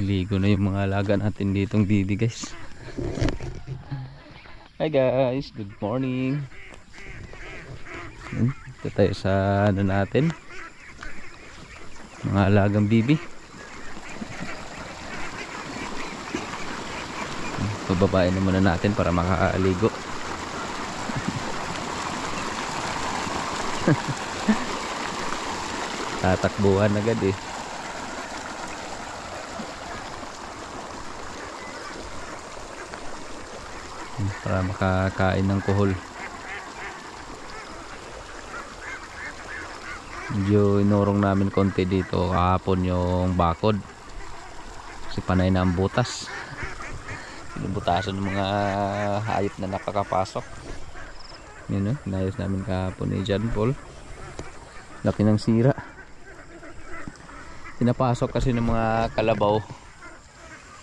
Naliligo na yung mga alaga natin ditong bibi guys. Hi guys, good morning. Ito tayo sa ano natin, mga alagang bibi. Bababain na muna natin para makaligo. Tatakbuhan agad eh. Para makakain ng kuhol. Medyo inurong namin konti dito kahapon yung bakod kasi panay na ang butas. Binubutasan ng mga hayop na nakakapasok. Yun o, inayos namin kahapon ni John Paul. Laki ng sira. Pinapasok kasi ng mga kalabaw.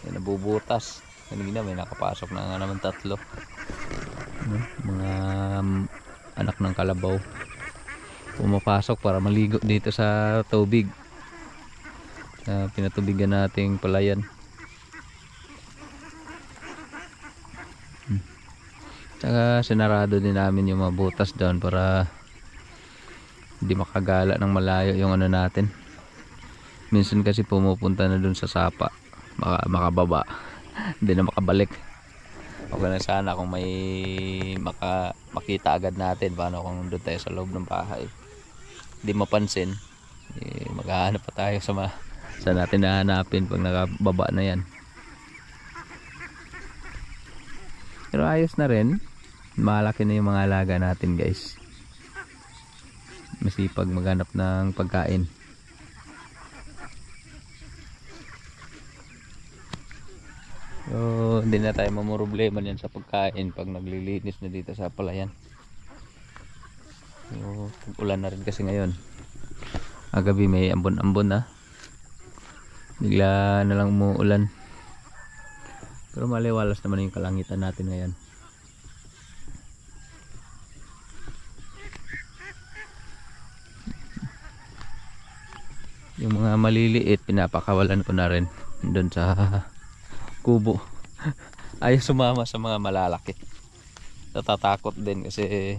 Yan, nabubutas. Kanina may nakapasok na nga naman 3. Mga anak ng kalabaw pumapasok para maligo dito sa tubig na pinatubigan nating palayan. Saka sinarado din namin yung mga butas doon para hindi makagala ng malayo yung ano natin. Minsan kasi pumupunta na doon sa sapa, makababa. Hindi na makabalik. Okay na sana kung may makita agad natin paano kung doon tayo sa loob ng bahay. Hindi mapansin, maghahanap pa tayo sa natin nahanapin pag nakababa na yan. Pero ayos na rin. Malaki na yung mga alaga natin guys. Masipag maghanap ng pagkain. So, hindi na tayo mamroblema niyan sa pagkain pag naglilinis na dito sa palayan. So, ulan na rin kasi ngayon. Agabi may ambon-ambon na. Bigla na lang umuulan. Pero maliwalas naman yung kalangitan natin ngayon. Yung mga maliliit pinapakawalan ko na rin doon sa kubo. Ayaw sumama sa mga malalaki. Natatakot din kasi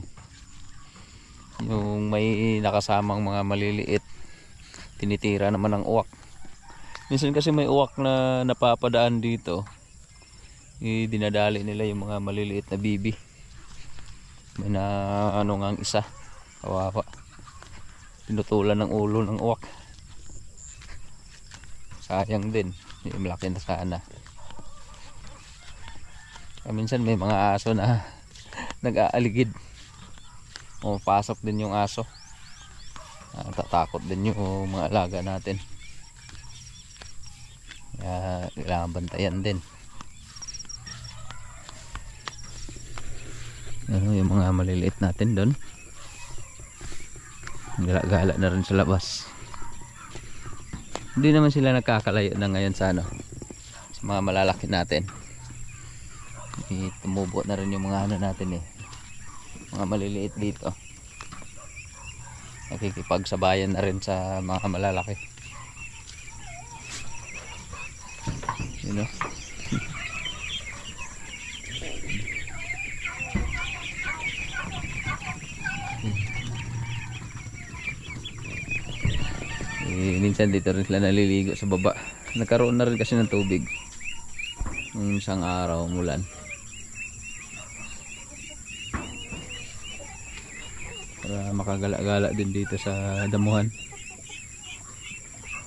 yung may nakasamang mga maliliit tinitira naman ng uwak. Minsan kasi may uwak na napapadaan dito, dinadali nila yung mga maliliit na bibi. May na ano ngang isa, kawawa, pinutulan ng ulo ng uwak. Sayang din, yung malaki na sana. Minsan may mga aso na nag-aaligid. Pumapasok din yung aso. Tatakot din yung mga alaga natin. Kaya kailangan bantayan din. Yung mga maliliit natin doon. Gala-gala na rin sa labas. Hindi naman sila nagkakalayo na ngayon sa ano, sa mga malalaki natin. Tumubo na rin yung mga ano natin eh, mga maliliit dito. Nakikipagsabayan na rin sa mga malalaki. You know? Minsan dito rin sila naliligo sa baba. Nagkaroon na rin kasi ng tubig ng isang araw, umulan. Para makagala-gala din dito sa damuhan.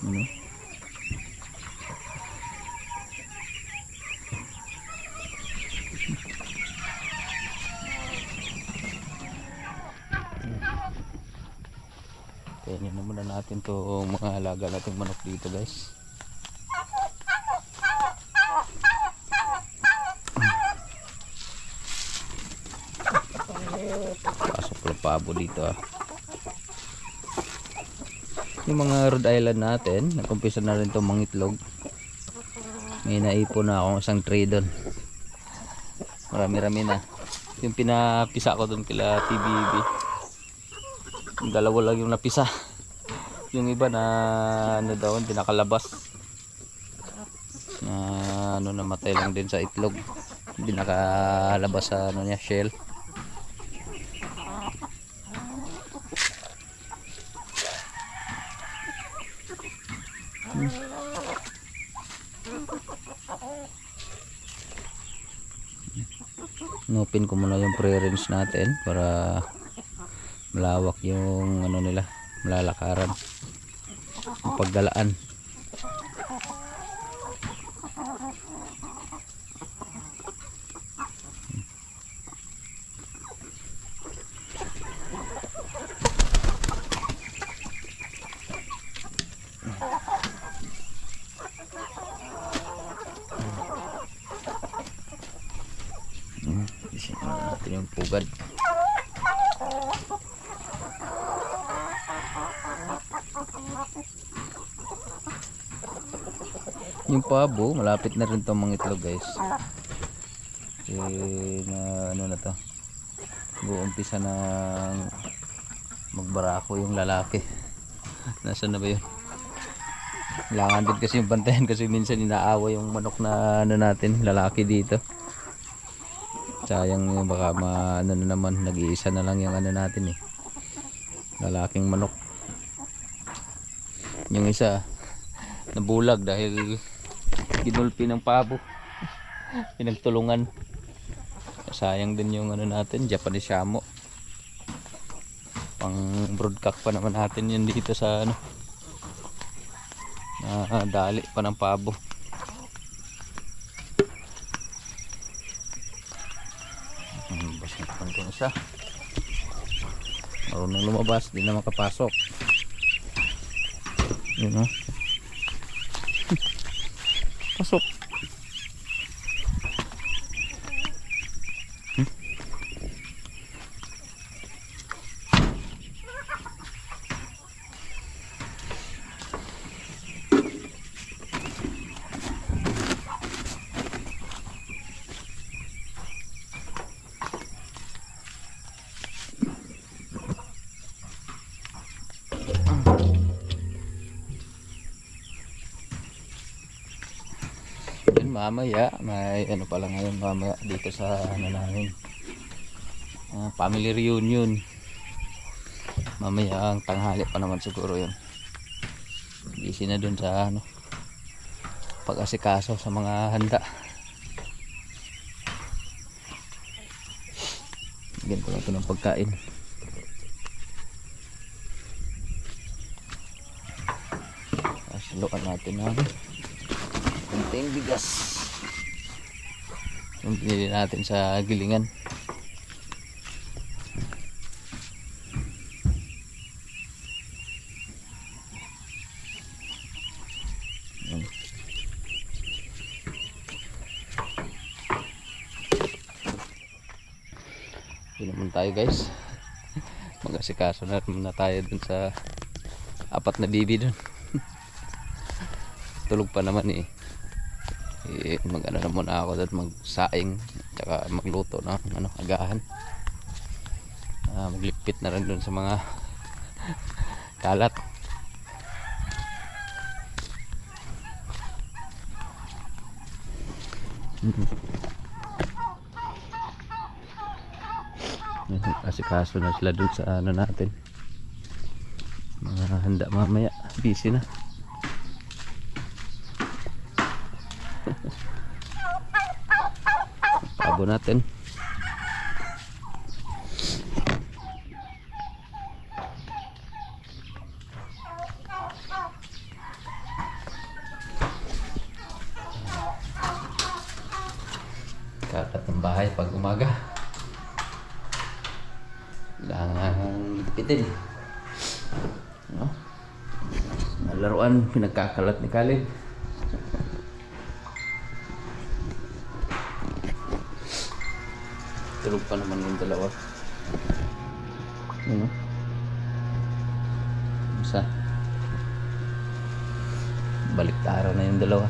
Ano? Tingnan na muna natin to mga alaga nating manok dito guys. Pasok ng pabo dito ah. Yung mga Rhode Island natin, nag-umpisa na rin itong mangitlog. May naipon na akong isang tray doon. Marami-rami na. Yung pinapisa ko doon kila TBB, yung 2 lang yung napisa. Yung iba na ano daw, pinakalabas. ano, namatay lang din sa itlog. Hindi nakalabas sa ano niya, shell. Open ko muna yung pre-range natin para malawak yung ano nila, malalakaran, yung paggalaan. Natin yung pugad. Yung pabo malapit na rin itong mga itlog guys. Na ano na to, uumpisa ng magbarako yung lalaki. Nasaan na ba yun? Kailangan din kasi yung bantayan kasi minsan inaawa yung manok na ano natin, lalaki dito. Sayang, baka ano na naman, nag-iisa na lang yung ano natin lalaking manok. Yung isa nabulag dahil ginulpi ng pabo. Pinagtulungan. Sayang din yung ano natin, Japanese Shamo. Pang broodcock pa naman natin yun dito sa ano, dali pa ng pabo. Basang ko na siya. Marunong lumabas, di na makapasok. Yun pasok. Mamaya may ano pala ngayon, mamaya dito sa ano namin, family reunion. Mamaya ang tanghali pa naman siguro yun. Busy na dun sa ano, pag-asikaso sa mga handa. Bigyan ko lang ito ng pagkain. Salukan natin konting bigas yung pinili natin sa gilingan. Yun naman tayo guys, mag-asikaso na naman tayo dun sa 4 na bibi dun. Tulog pa naman mag ano na muna ako at magsaing tsaka magluto ng ano, agahan. Maglipit na rin dun sa mga kalat. Asikaso na sila dun sa ano natin, mga handa mamaya. Busy na. Pabo natin. Kakat ng bahay pag umaga. Kailangan lipitin. No? Laruan pinagkakalat ni Kalib. Tulog pa naman yung dalawa. Isa baliktara na yung dalawa.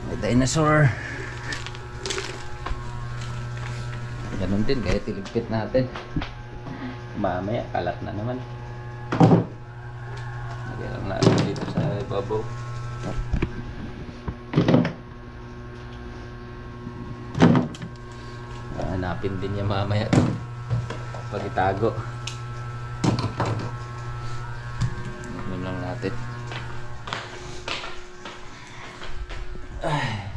May dinosaur. Ganun din kahit iligpit natin, mamaya kalat na naman. Lagyan lang natin dito sa ibabaw. Hanapin din niya mamaya to pag itago. Ano lang natin. Ay.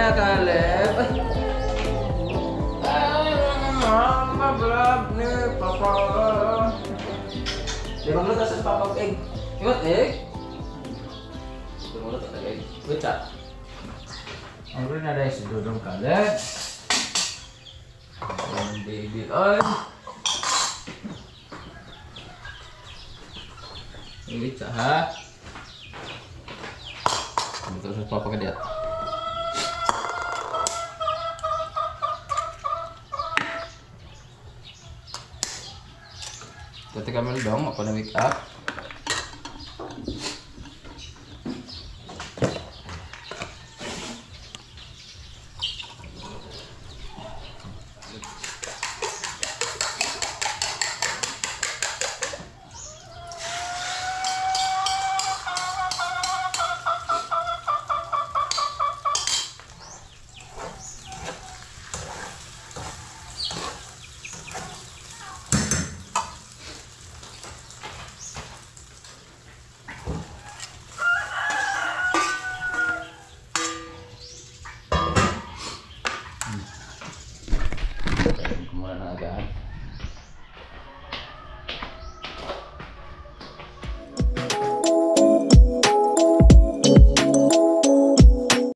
Kaleb. Mama vlog ni Papa. Di magluto sa Papa egg. What egg? Di magluto sa egg. Wait up. Ang rin na dahil si Dodong Kaleb. Ang baby oil. Wait up ha. Magluto sa Papa Kadet. Dati kami dong, ako na wake up. Kumuha na agad.